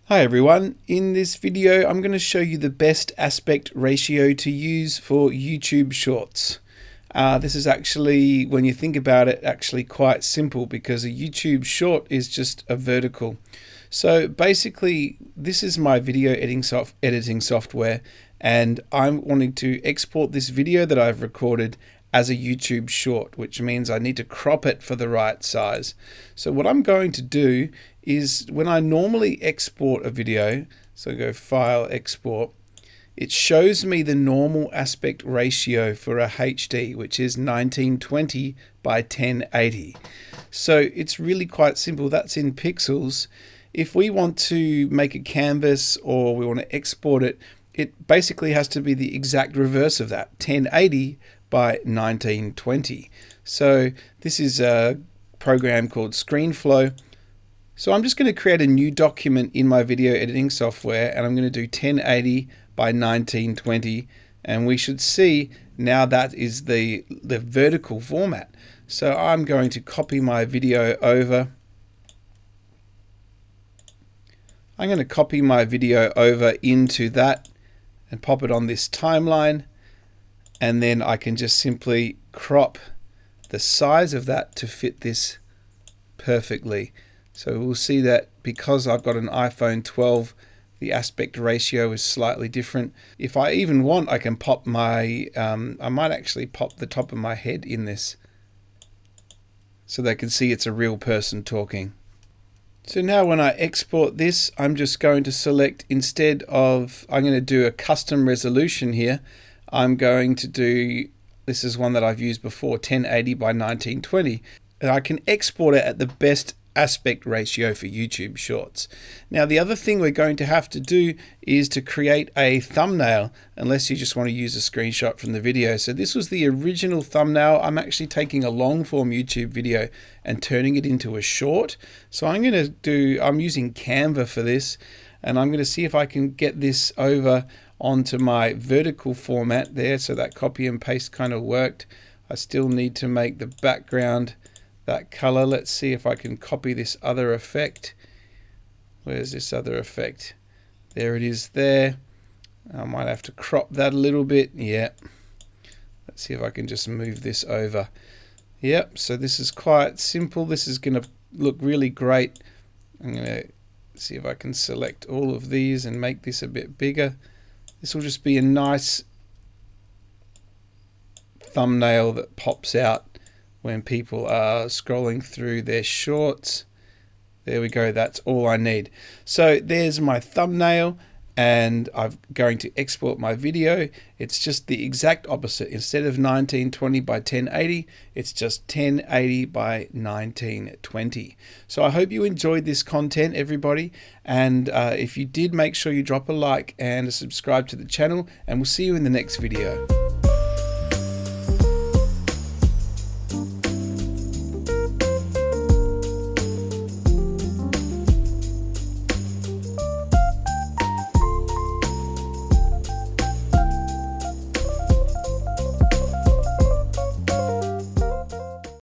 Hi everyone, in this video I'm going to show you the best aspect ratio to use for YouTube Shorts. This is actually, when you think about it, actually quite simple because a YouTube Short is just a vertical. So basically this is my video editing software, and I'm wanting to export this video that I've recorded as a YouTube Short, which means I need to crop it for the right size. So what I'm going to do is, when I normally export a video, so go File, Export, it shows me the normal aspect ratio for a HD, which is 1920 by 1080. So it's really quite simple. That's in pixels. If we want to make a canvas or we want to export it, it basically has to be the exact reverse of that, 1080 by 1920. So this is a program called ScreenFlow. So I'm just going to create a new document in my video editing software, and I'm going to do 1080 by 1920, and we should see now that is the vertical format. So I'm going to copy my video over. I'm going to copy my video over into that and pop it on this timeline, and then I can just simply crop the size of that to fit this perfectly. So we'll see that because I've got an iPhone 12, the aspect ratio is slightly different. If I even want, I can pop my, I might actually pop the top of my head in this so they can see it's a real person talking. So now when I export this, I'm just going to select, instead of, I'm going to do a custom resolution here, I'm going to do, this is one that I've used before, 1080 by 1920. And I can export it at the best aspect ratio for YouTube Shorts. Now the other thing we're going to have to do is to create a thumbnail, unless you just want to use a screenshot from the video. So this was the original thumbnail. I'm actually taking a long form YouTube video and turning it into a short. So I'm using Canva for this, and I'm going to see if I can get this over onto my vertical format there. So that copy and paste kind of worked. I still need to make the background that color. Let's see if I can copy this other effect. Where's this other effect? There it is there. I might have to crop that a little bit. Yeah. Let's see if I can just move this over. Yep, so this is quite simple. This is going to look really great. I'm going to see if I can select all of these and make this a bit bigger. This will just be a nice thumbnail that pops out when people are scrolling through their shorts. There we go, that's all I need. So there's my thumbnail, and I'm going to export my video. It's just the exact opposite. Instead of 1920 by 1080, it's just 1080 by 1920. So I hope you enjoyed this content, everybody, and if you did, make sure you drop a like and subscribe to the channel, and we'll see you in the next video.